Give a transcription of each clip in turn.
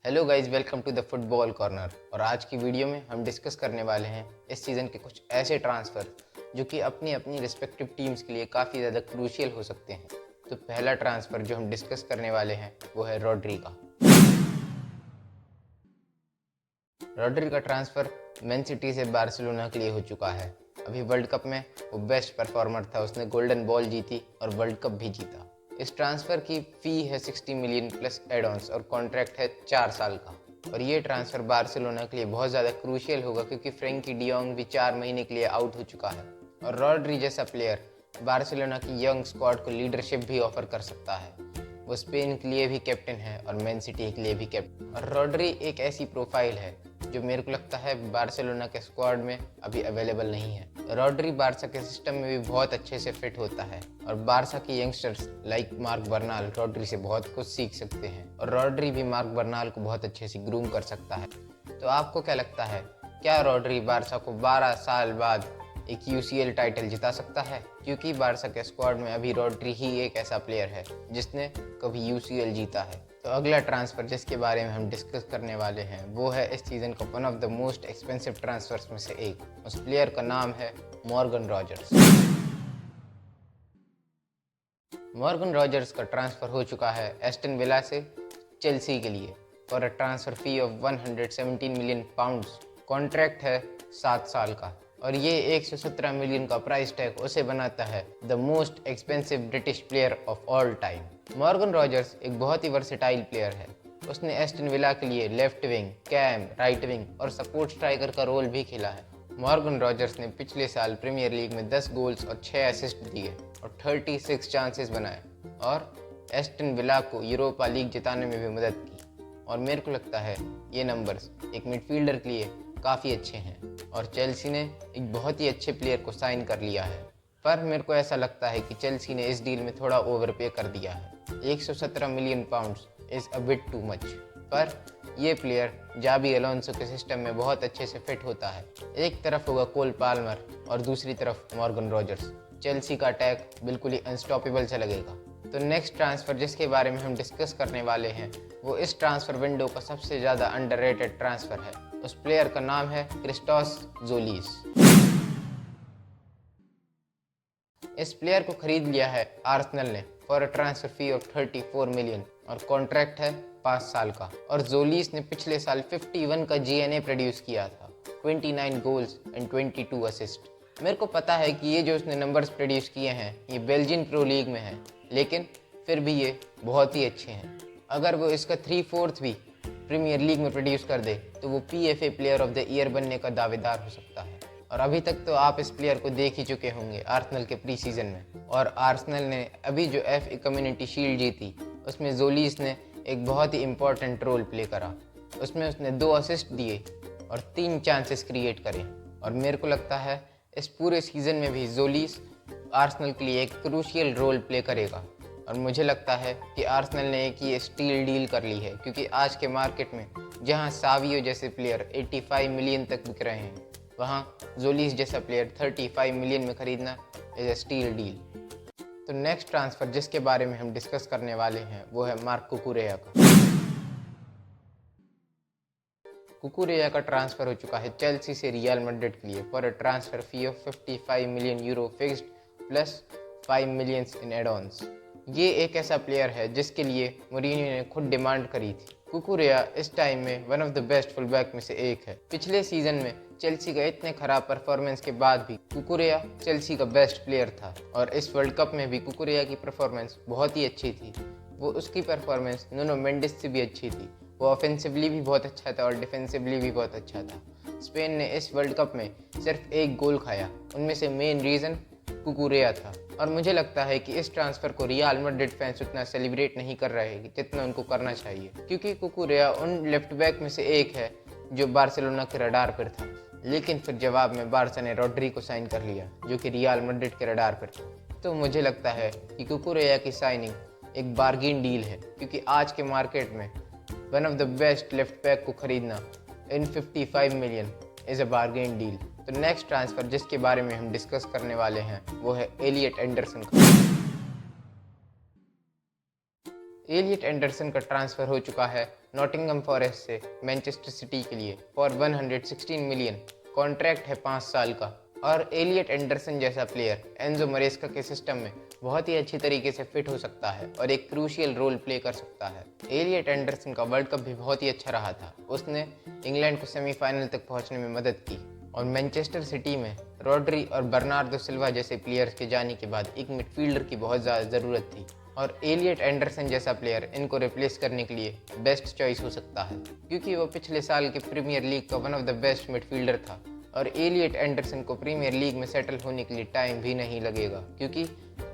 Hello guys, welcome to the football corner. और आज की वीडियो में हम डिस्कस करने वाले हैं इस सीज़न के कुछ ऐसे ट्रांसफ़र जो कि अपनी अपनी रिस्पेक्टिव टीम्स के लिए काफ़ी ज़्यादा क्रूशियल हो सकते हैं। तो पहला ट्रांसफ़र जो हम डिस्कस करने वाले हैं वो है रॉड्री का। रॉड्री का ट्रांसफ़र मैन सिटी से बार्सिलोना के लिए हो चुका है। अभी वर्ल्ड कप में वो बेस्ट परफॉर्मर था, उसने गोल्डन बॉल जीती और वर्ल्ड कप भी जीता। इस ट्रांसफ़र की फ़ी है 60 मिलियन प्लस एड-ऑन्स और कॉन्ट्रैक्ट है 4 साल का। और ये ट्रांसफ़र बार्सिलोना के लिए बहुत ज़्यादा क्रूशियल होगा क्योंकि फ्रैंकी डियोंग भी 4 महीने के लिए आउट हो चुका है। और रॉड्री जैसा प्लेयर बार्सिलोना की यंग स्क्वाड को लीडरशिप भी ऑफर कर सकता है। वो स्पेन के लिए भी कैप्टन है और मैन सिटी के लिए भी कैप्टन। और रॉड्री एक ऐसी प्रोफाइल है जो मेरे को लगता है बार्सिलोना के स्क्वाड में अभी अवेलेबल नहीं है। रॉड्री बार्सा के सिस्टम में भी बहुत अच्छे से फिट होता है और बार्सा के youngsters like mark Bernal Rodri से बहुत कुछ सीख सकते हैं और रॉड्री भी मार्क बर्नाल को बहुत अच्छे से ग्रूम कर सकता है। तो आपको क्या लगता है, क्या रॉड्री बार्सा को 12 साल बाद एक यूसीएल टाइटल जिता सकता है? क्योंकि बार्सा के स्क्वाड में अभी रॉड्री ही एक ऐसा प्लेयर है जिसने कभी यूसीएल जीता है। तो अगला ट्रांसफ़र जिसके बारे में हम डिस्कस करने वाले हैं वो है इस सीज़न का one of the most expensive transfers में से एक। उस प्लेयर का नाम है मॉर्गन रॉजर्स। मॉर्गन रॉजर्स का ट्रांसफ़र हो चुका है एस्टन विला से चेल्सी के लिए for a transfer fee of 117 million pounds. Contract है 7 साल का और ये 117 मिलियन का प्राइस टैग उसे बनाता है the most expensive British player of all time. Morgan Rogers एक बहुत ही वर्सेटाइल प्लेयर है। उसने एस्टन विला के लिए left wing, CAM, right wing और सपोर्ट स्ट्राइकर का रोल भी खेला है। मॉर्गन रॉजर्स ने पिछले साल प्रीमियर लीग में 10 गोल्स और 6 असिस्ट दिए और 36 चांसेस बनाए और एस्टन विला को यूरोपा लीग जिताने में भी मदद की। और मेरे को लगता है ये नंबर्स एक मिडफील्डर के लिए काफ़ी अच्छे हैं और चेल्सी ने एक बहुत ही अच्छे प्लेयर को साइन कर लिया है। पर मेरे को ऐसा लगता है कि चेल्सी ने इस डील में थोड़ा ओवरपे कर दिया है। 117 million pounds is a bit too much. पर ये प्लेयर जाबी अलोंसो के सिस्टम में बहुत अच्छे से फिट होता है। एक तरफ होगा कोल पाल्मर और दूसरी तरफ मॉर्गन रॉजर्स। चेल्सी का अटैक बिल्कुल ही अनस्टॉपेबल से लगेगा। तो नेक्स्ट ट्रांसफ़र जिसके बारे में हम डिस्कस करने वाले हैं वो इस ट्रांसफ़र विंडो का सबसे ज़्यादा अंडररेटेड ट्रांसफ़र है। उस प्लेयर का नाम है क्रिस्टोस जोलिस। इस प्लेयर को खरीद लिया है आर्सेनल ने for a transfer fee of 34 million और कॉन्ट्रैक्ट है 5 साल का। और जोलिस ने पिछले साल 51 का जीएनए प्रोड्यूस किया था, 29 गोल्स एंड 22 असिस्ट। मेरे को पता है कि ये जो उसने नंबर्स प्रोड्यूस किए हैं ये बेल्जियन प्रो लीग में है, लेकिन फिर भी ये बहुत ही अच्छे हैं। अगर वो इसका 3/4 भी प्रीमियर लीग में प्रोड्यूस कर दे तो वो PFA player of the year बनने का दावेदार हो सकता है। और अभी तक तो आप इस प्लेयर को देख ही चुके होंगे आर्सेनल के प्री सीजन में। और आर्सेनल ने अभी जो एफए कम्युनिटी शील्ड जीती उसमें जोलिस ने एक बहुत ही इम्पोर्टेंट रोल प्ले करा। उसमें उसने 2 असिस्ट दिए और 3 चांसेस क्रिएट करे। और मेरे को लगता है इस पूरे सीज़न में भी जोलिस आर्सेनल के लिए एक क्रूशियल रोल प्ले करेगा। और मुझे लगता है कि आर्सेनल ने एक ये स्टील डील कर ली है क्योंकि आज के मार्केट में जहां सावियो जैसे प्लेयर 85 मिलियन तक बिक रहे हैं वहां जोलिस जैसा प्लेयर 35 मिलियन में खरीदना इज अ स्टील डील। तो नेक्स्ट ट्रांसफ़र जिसके बारे में हम डिस्कस करने वाले हैं वो है मार्क कुकुरेया का। कुकुरेया का ट्रांसफ़र हो चुका है चेल्सी से रियल मैड्रिड के लिए for a transfer fee of 55 million euro fixed plus 5 million in add-ons. ये एक ऐसा प्लेयर है जिसके लिए मोरिनियो ने खुद डिमांड करी थी। कुकुरेया इस टाइम में one of the best full-back में से एक है। पिछले सीजन में चेल्सी का इतने खराब परफॉर्मेंस के बाद भी कुकुरेया चेल्सी का बेस्ट प्लेयर था और इस वर्ल्ड कप में भी कुकुरेया की परफॉर्मेंस बहुत ही अच्छी थी। वो उसकी परफॉर्मेंस नुनो मेंडिस से भी अच्छी थी। वो ऑफेंसिवली भी बहुत अच्छा था और डिफेंसिवली भी बहुत अच्छा था। स्पेन ने इस वर्ल्ड कप में सिर्फ 1 गोल खाया, उनमें से मेन रीज़न कुकुरेया था। और मुझे लगता है कि इस ट्रांसफ़र को रियल मैड्रिड फैंस उतना सेलिब्रेट नहीं कर रहे हैं जितना उनको करना चाहिए क्योंकि कुकुरेया उन लेफ्ट बैक में से एक है जो बार्सिलोना के रडार पर था। लेकिन फिर जवाब में बार्सा ने रॉड्री को साइन कर लिया जो कि रियल मैड्रिड के रडार पर था। तो मुझे लगता है कि कुकुरेया की साइनिंग एक बार्गेन डील है क्योंकि आज के मार्केट में one of the best left back को खरीदना इन 55 million is a bargain deal. तो नेक्स्ट ट्रांसफ़र जिसके बारे में हम डिस्कस करने वाले हैं वो है एलियट एंडरसन का। एलियट एंडरसन का ट्रांसफ़र हो चुका है नॉटिंघम फॉरेस्ट से मैनचेस्टर सिटी के लिए फॉर 116 मिलियन। कॉन्ट्रैक्ट है 5 साल का। और एलियट एंडरसन जैसा प्लेयर एंजो मरेस्का के सिस्टम में बहुत ही अच्छी तरीके से फिट हो सकता है और एक क्रूशियल रोल प्ले कर सकता है। एलियट एंडरसन का वर्ल्ड कप भी बहुत ही अच्छा रहा था। उसने इंग्लैंड को सेमीफाइनल तक पहुंचने में मदद की। और मैनचेस्टर सिटी में रॉड्री और बर्नार्डो सिल्वा जैसे प्लेयर्स के जाने के बाद एक मिडफील्डर की बहुत ज़्यादा ज़रूरत थी और एलियट एंडरसन जैसा प्लेयर इनको रिप्लेस करने के लिए बेस्ट चॉइस हो सकता है, क्योंकि वो पिछले साल के प्रीमियर लीग का one of the best midfielder था। और एलियट एंडरसन को प्रीमियर लीग में सेटल होने के लिए टाइम भी नहीं लगेगा, क्योंकि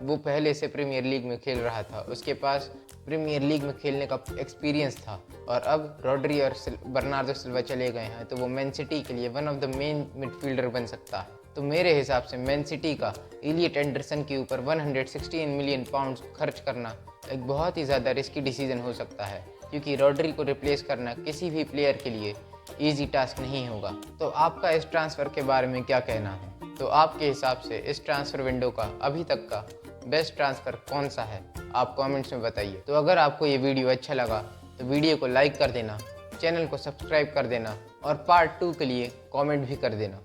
वो पहले से प्रीमियर लीग में खेल रहा था। उसके पास प्रीमियर लीग में खेलने का एक्सपीरियंस था। और अब रॉड्री और बर्नार्डो सिल्वा चले गए हैं तो वो मैन सिटी के लिए one of the main midfielder बन सकता है। तो मेरे हिसाब से मैन सिटी का एलियट एंडरसन के ऊपर 116 मिलियन पाउंड खर्च करना एक बहुत ही ज़्यादा रिस्की डिसीजन हो सकता है, क्योंकि रॉड्री को रिप्लेस करना किसी भी प्लेयर के लिए इजी टास्क नहीं होगा। तो आपका इस ट्रांसफ़र के बारे में क्या कहना है? तो आपके हिसाब से इस ट्रांसफ़र विंडो का अभी तक का बेस्ट ट्रांसफ़र कौन सा है? आप कमेंट्स में बताइए। तो अगर आपको ये वीडियो अच्छा लगा तो वीडियो को लाइक कर देना, चैनल को सब्सक्राइब कर देना और पार्ट 2 के लिए कमेंट भी कर देना।